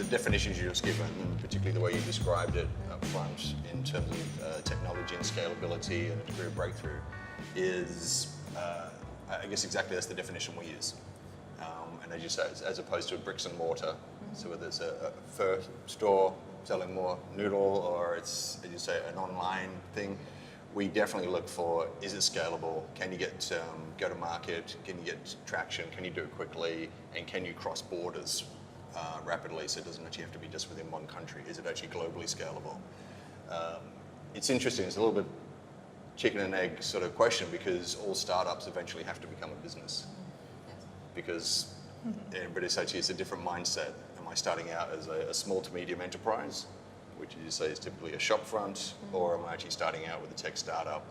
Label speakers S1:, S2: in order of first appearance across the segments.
S1: definitions you just given, and particularly the way you described it up front in terms of technology and scalability and a degree of breakthrough, is, I guess exactly that's the definition we use. And as you say, as opposed to a bricks and mortar, so whether it's a fur store selling more noodle or it's, as you say, an online thing, we definitely look for, is it scalable? Can you get go to market? Can you get traction? Can you do it quickly? And can you cross borders rapidly, so it doesn't actually have to be just within one country? Is it actually globally scalable? It's interesting, it's a little bit chicken and egg sort of question, because all startups eventually have to become a business. Because everybody says to you, it's a different mindset. Am I starting out as a small to medium enterprise, which as you say is typically a shop front, or am I actually starting out with a tech startup?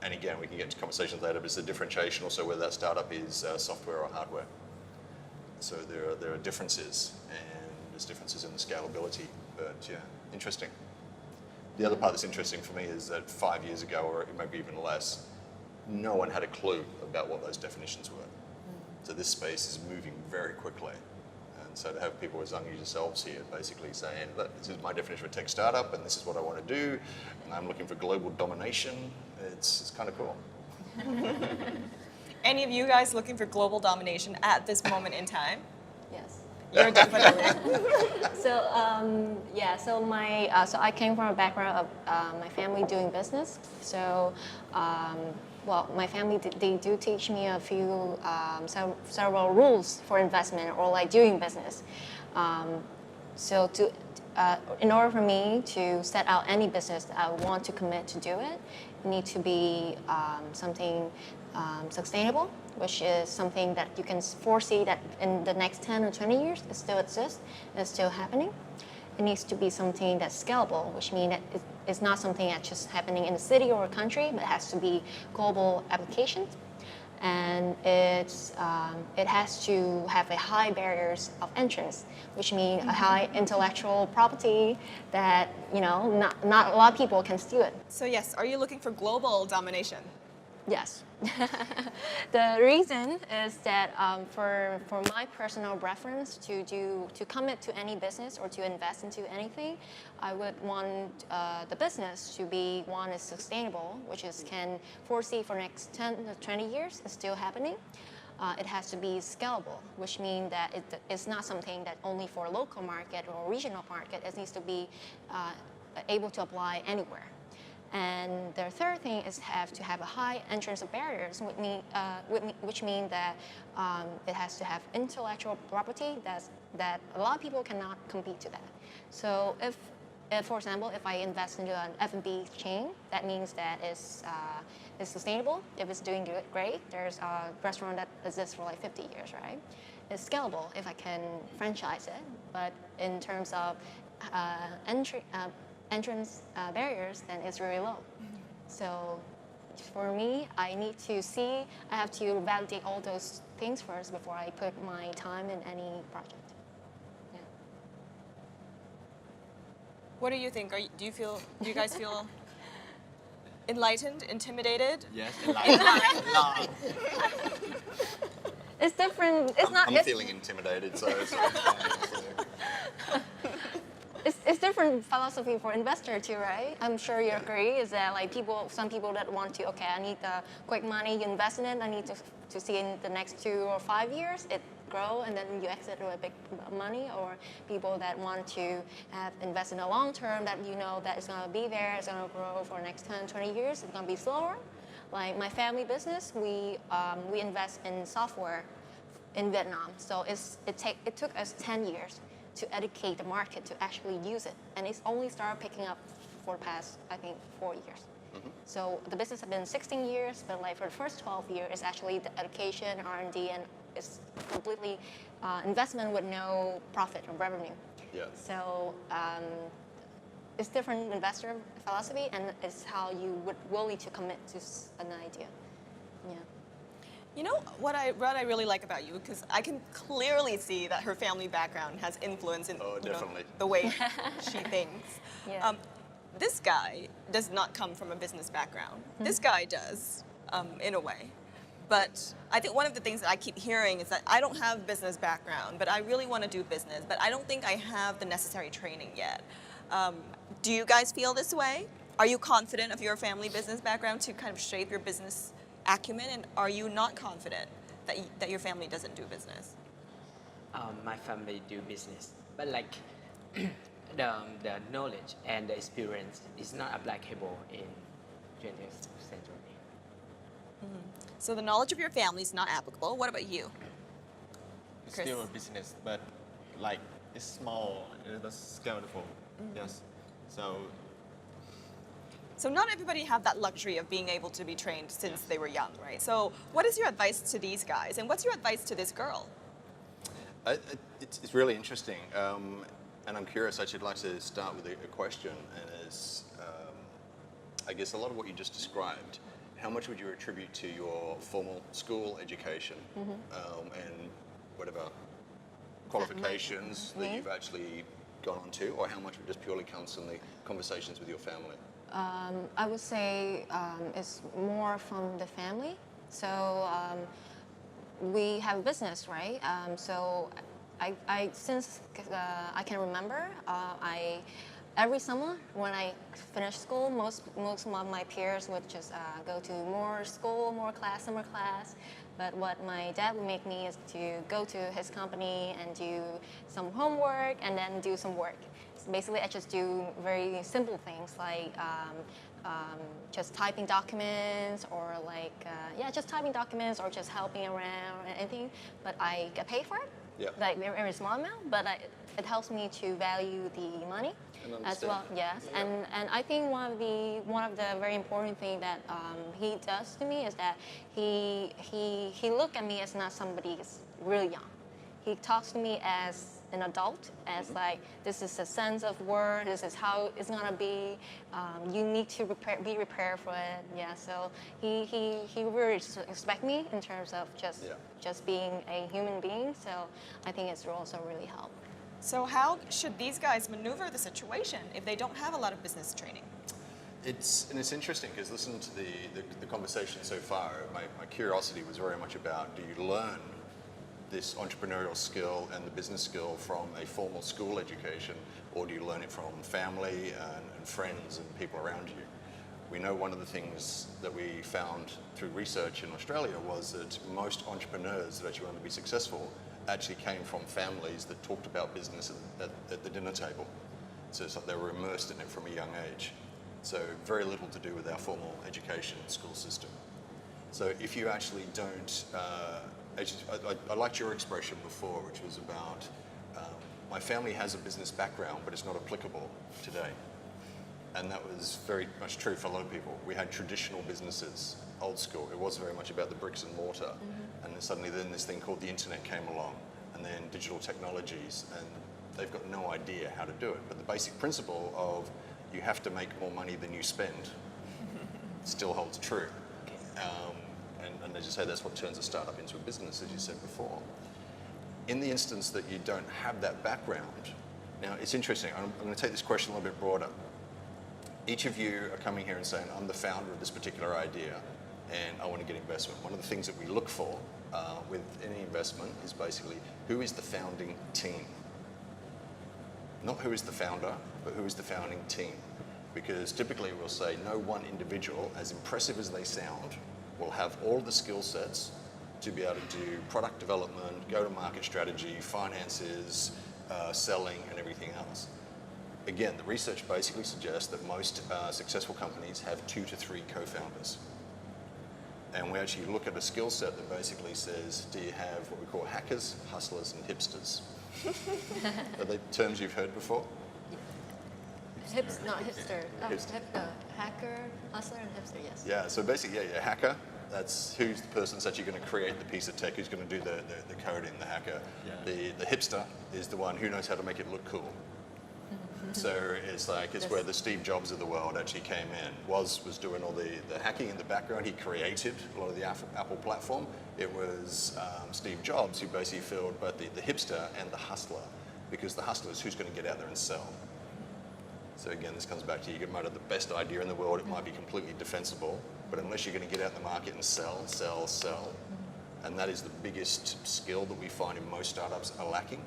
S1: And again, we can get into conversations later, but it's the differentiation also whether that startup is software or hardware. So there are differences, and there's differences in the scalability, but yeah, interesting. The other part that's interesting for me is that 5 years ago, or maybe even less, no one had a clue about what those definitions were. So this space is moving very quickly. And so to have people as young as yourselves here basically saying, look, this is my definition of a tech startup, and this is what I want to do, and I'm looking for global domination, it's kind of cool.
S2: Any of you guys looking for global domination at this moment in time?
S3: Yes.
S2: You're definitely.
S3: So so I came from a background of my family doing business. So well, my family they do teach me a few several rules for investment or like doing business. So in order for me to set out any business that I want to commit to do it, it needs to be something sustainable, which is something that you can foresee that in the next 10 or 20 years it still exists and it's still happening. It needs to be something that's scalable, which means that it's not something that's just happening in a city or a country, but it has to be global applications. And it has to have a high barriers of entrance, which means a high intellectual property that, you know, not a lot of people can steal it.
S2: So yes, are you looking for global domination?
S3: Yes. The reason is that for my personal preference to commit to any business or to invest into anything, I would want the business to be one is sustainable, which is can foresee for next 10 to 20 years is still happening. It has to be scalable, which means that it's not something that only for local market or regional market. It needs to be able to apply anywhere. And the third thing is have to have a high entrance of barriers, which means that it has to have intellectual property that a lot of people cannot compete to that. So if for example, if I invest into an F&B chain, that means that it's sustainable. If it's doing great, there's a restaurant that exists for like 50 years, right? It's scalable if I can franchise it, but in terms of entrance barriers, then it's really low. So for me, I have to validate all those things first before I put my time in any project. Yeah.
S2: What do you think? Do you guys feel enlightened, intimidated?
S4: Yes, enlightened.
S3: It's different.
S1: I'm feeling intimidated, so it's fine.
S3: It's different philosophy for investor too, right? I'm sure you agree. Is that like some people that want to, okay, I need the quick money, you invest in it. I need to see in the next 2 or 5 years it grow, and then you exit with big money. Or people that want to invest in the long term, that you know that it's gonna be there, it's gonna grow for the next 10, 20 years. It's gonna be slower. Like my family business, we invest in software in Vietnam. So it took us 10 years to educate the market to actually use it. And it's only started picking up for the past, I think, 4 years. Mm-hmm. So the business has been 16 years, but like for the first 12 years, it's actually the education, R&D, and it's completely investment with no profit or revenue.
S1: Yeah.
S3: So it's different investor philosophy, and it's how you would willing to commit to an idea. Yeah.
S2: You know what I really like about you, because I can clearly see that her family background has influence in the way she thinks.
S3: Yeah.
S2: This guy does not come from a business background. Mm-hmm. This guy does, in a way. But I think one of the things that I keep hearing is that I don't have business background, but I really want to do business, but I don't think I have the necessary training yet. Do you guys feel this way? Are you confident of your family business background to kind of shape your business acumen, and are you not confident that your family doesn't do business?
S5: My family do business, but like the knowledge and the experience is not applicable in 20th century.
S2: So the knowledge of your family is not applicable. What about you?
S6: It's
S2: Chris?
S6: still a business, but like it's small, it's scalable. Yes.
S2: So not everybody have that luxury of being able to be trained since they were young, right? So what is your advice to these guys, and what's your advice to this girl?
S1: It's really interesting, and I'm curious. I'd like to start with a question, and is I guess a lot of what you just described. How much would you attribute to your formal school education and whatever qualifications that you've actually gone on to, or how much just purely comes from the conversations with your family?
S3: I would say it's more from the family. So we have business, right? So I since I can remember, every summer when I finished school, most of my peers would just go to more school, more class, summer class. But what my dad would make me is to go to his company and do some homework and then do some work. So basically, I just do very simple things like just typing documents or just typing documents or just helping around and anything. But I get paid for it, like very small amount. But it helps me to value the money as well. Yes, and I think one of the very important thing that he does to me is that he look at me as not somebody who's really young. He talks to me as an adult, as like this is a sense of work. This is how it's gonna be. You need to be prepared for it. Yeah. So he really respect me in terms of just being a human being. So I think it's also really helped.
S2: So how should these guys maneuver the situation if they don't have a lot of business training?
S1: It's interesting because listening to the conversation so far, my curiosity was very much about, do you learn this entrepreneurial skill and the business skill from a formal school education, or do you learn it from family and friends and people around you? We know one of the things that we found through research in Australia was that most entrepreneurs that actually want to be successful actually came from families that talked about business at the dinner table. So it's like they were immersed in it from a young age. So very little to do with our formal education school system. So if you actually don't, I liked your expression before, which was about my family has a business background, but it's not applicable today. And that was very much true for a lot of people. We had traditional businesses, old school. It was very much about the bricks and mortar. And then suddenly this thing called the internet came along, and then digital technologies, and they've got no idea how to do it. But the basic principle of you have to make more money than you spend still holds true. And as you say, that's what turns a startup into a business, as you said before. In the instance that you don't have that background, now it's interesting, I'm going to take this question a little bit broader. Each of you are coming here and saying, I'm the founder of this particular idea and I want to get investment. One of the things that we look for with any investment is basically, who is the founding team? Not who is the founder, but who is the founding team? Because typically we'll say no one individual, as impressive as they sound, will have all the skill sets to be able to do product development, go-to-market strategy, finances, selling, and everything else. Again, the research basically suggests that most successful companies have 2 to 3 co-founders. And we actually look at a skill set that basically says, do you have what we call hackers, hustlers, and hipsters? Are they terms you've heard before?
S3: Not hipster. Hacker, hustler, and hipster, yes.
S1: Yeah, so basically, a hacker, that's who's the person that's actually going to create the piece of tech, who's going to do the coding, the hacker. Yeah. The hipster is the one who knows how to make it look cool. So it's where the Steve Jobs of the world actually came in. Was doing all the hacking in the background. He created a lot of the Apple platform. It was Steve Jobs who basically filled both the hipster and the hustler, because the hustler is who's going to get out there and sell. So again, this comes back to you might have the best idea in the world. It might be completely defensible, but unless you're going to get out in the market and sell, sell, sell, and that is the biggest skill that we find in most startups are lacking.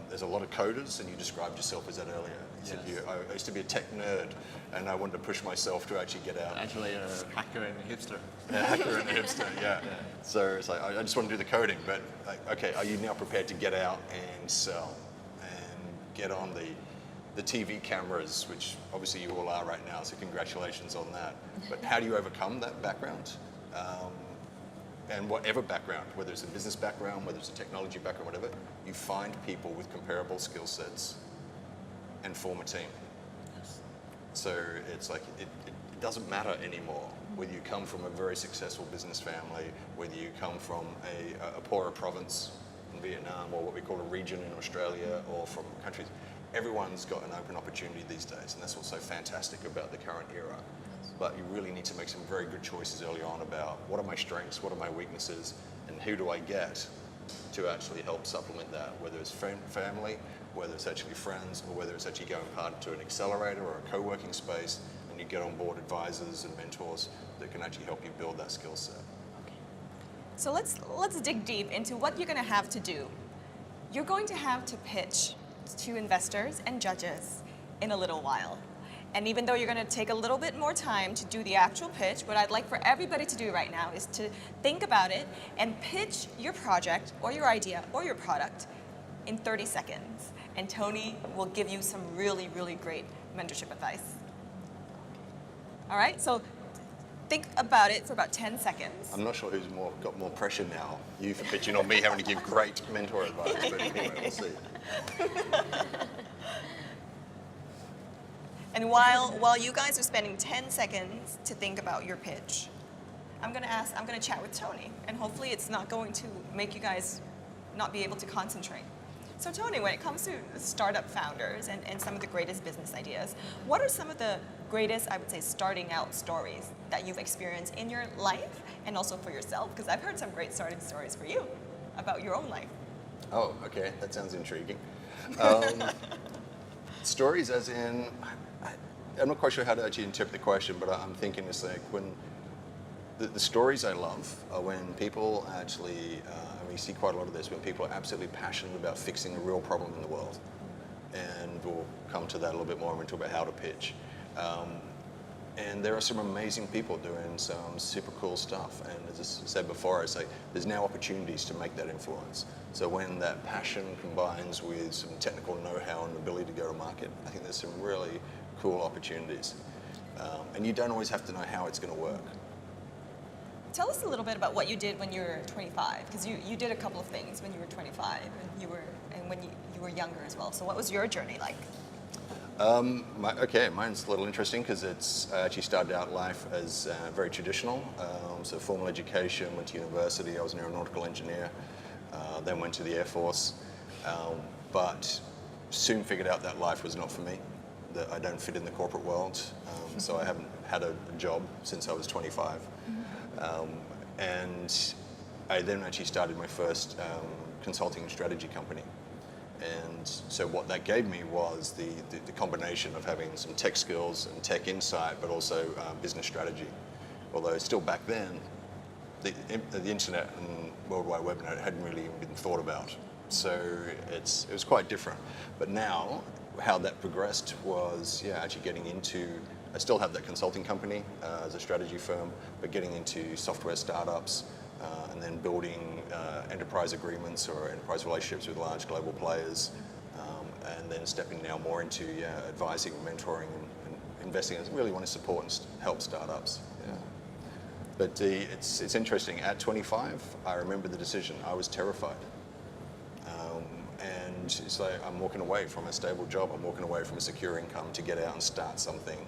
S1: There's a lot of coders, and you described yourself as that earlier. You said I used to be a tech nerd, and I wanted to push myself to actually get out.
S6: Actually, a hacker and a hipster.
S1: A hacker and a hipster, yeah. So it's like, I just want to do the coding, but like, okay, are you now prepared to get out and sell and get on the TV cameras, which obviously you all are right now, so congratulations on that. But how do you overcome that background? And whatever background, whether it's a business background, whether it's a technology background, whatever, you find people with comparable skill sets and form a team. So it's like, it doesn't matter anymore whether you come from a very successful business family, whether you come from a poorer province in Vietnam, or what we call a region in Australia, or from countries. Everyone's got an open opportunity these days, and that's what's so fantastic about the current era. But you really need to make some very good choices early on about what are my strengths, what are my weaknesses, and who do I get to actually help supplement that, whether it's family, whether it's actually friends, or whether it's actually going part to an accelerator or a co-working space, and you get on board advisors and mentors that can actually help you build that skill set.
S2: So let's dig deep into what you're going to have to do. You're going to have to pitch to investors and judges in a little while. And even though you're going to take a little bit more time to do the actual pitch, what I'd like for everybody to do right now is to think about it and pitch your project or your idea or your product in 30 seconds. And Tony will give you some really, really great mentorship advice. All right, so think about it for about 10 seconds.
S1: I'm not sure who's got more pressure now, you for pitching or me having to give great mentor advice, but anyway, we'll see.
S2: And while you guys are spending 10 seconds to think about your pitch, I'm gonna chat with Tony, and hopefully it's not going to make you guys not be able to concentrate. So Tony, when it comes to startup founders and some of the greatest business ideas, what are some of the greatest, I would say, starting out stories that you've experienced in your life and also for yourself? Because I've heard some great starting stories for you about your own life.
S1: Oh, okay, that sounds intriguing. Stories as in, I'm not quite sure how to actually interpret the question, but I'm thinking it's like when the stories I love are when people actually, we see quite a lot of this, when people are absolutely passionate about fixing a real problem in the world. And we'll come to that a little bit more when we talk about how to pitch. And there are some amazing people doing some super cool stuff. And as I said before, it's like there's now opportunities to make that influence. So when that passion combines with some technical know-how and ability to go to market, I think there's some really cool opportunities. And you don't always have to know how it's going to work.
S2: Tell us a little bit about what you did when you were 25, because you did a couple of things when you were 25, and when you were younger as well. So what was your journey like?
S1: Mine's a little interesting because I actually started out life as very traditional. So formal education, went to university, I was an aeronautical engineer, then went to the Air Force, but soon figured out that life was not for me, that I don't fit in the corporate world, so I haven't had a job since I was 25. And I then actually started my first consulting and strategy company. And so what that gave me was the combination of having some tech skills and tech insight, but also business strategy. Although still back then, the internet and World Wide Web hadn't really even been thought about. So it was quite different. But now, how that progressed was, actually getting into, I still have that consulting company as a strategy firm, but getting into software startups, and then building enterprise agreements or enterprise relationships with large global players, and then stepping now more into advising, mentoring, and investing. I really want to support and help startups. Yeah. But it's interesting. At 25, I remember the decision. I was terrified. And it's like I'm walking away from a stable job. I'm walking away from a secure income to get out and start something.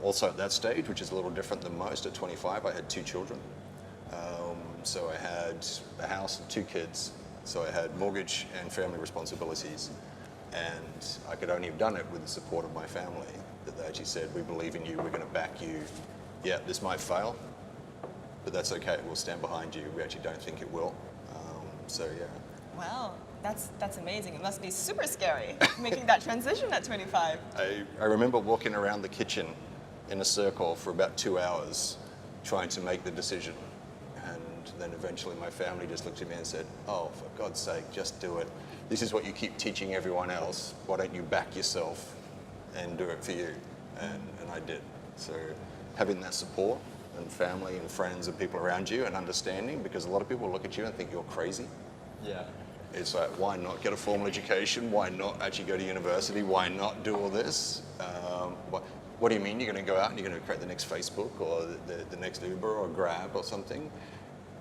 S1: Also at that stage, which is a little different than most, at 25, I had 2 children. So I had a house and 2 kids. So I had mortgage and family responsibilities. And I could only have done it with the support of my family, that they actually said, we believe in you, we're going to back you. Yeah, this might fail, but that's okay, we'll stand behind you. We actually don't think it will. So yeah.
S2: Wow, that's amazing. It must be super scary making that transition at 25.
S1: I remember walking around the kitchen in a circle for about 2 hours trying to make the decision. And then eventually my family just looked at me and said, oh, for God's sake, just do it. This is what you keep teaching everyone else. Why don't you back yourself and do it for you? And I did. So having that support and family and friends and people around you and understanding, because a lot of people look at you and think you're crazy.
S6: Yeah.
S1: It's like, why not get a formal education? Why not actually go to university? Why not do all this? What do you mean you're going to go out and you're going to create the next Facebook or the next Uber or Grab or something?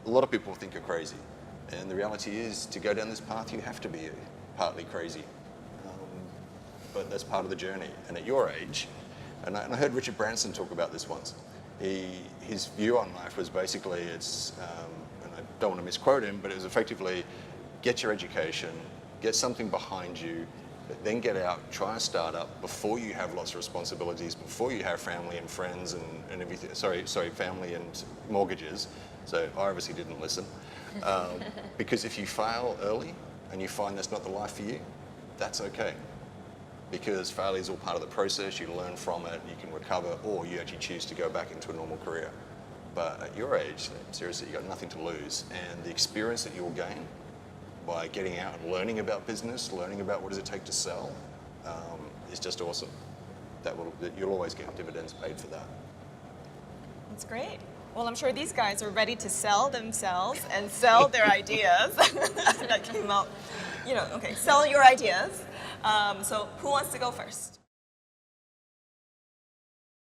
S1: A lot of people think you're crazy. And the reality is, to go down this path, you have to be partly crazy. But that's part of the journey. And at your age, and I heard Richard Branson talk about this once, his view on life was basically, and I don't want to misquote him, but it was effectively, get your education, get something behind you, but then get out, try a startup before you have lots of responsibilities, before you have family and friends and everything. Sorry, family and mortgages. So I obviously didn't listen. Because if you fail early and you find that's not the life for you, that's okay. Because failure is all part of the process, you learn from it, you can recover, or you actually choose to go back into a normal career. But at your age, seriously, you've got nothing to lose. And the experience that you'll gain by getting out and learning about business, learning about what does it take to sell, is just awesome. You'll always get dividends paid for that.
S2: That's great. Well, I'm sure these guys are ready to sell themselves and sell their ideas. That came out, okay, sell your ideas. So who wants to go first?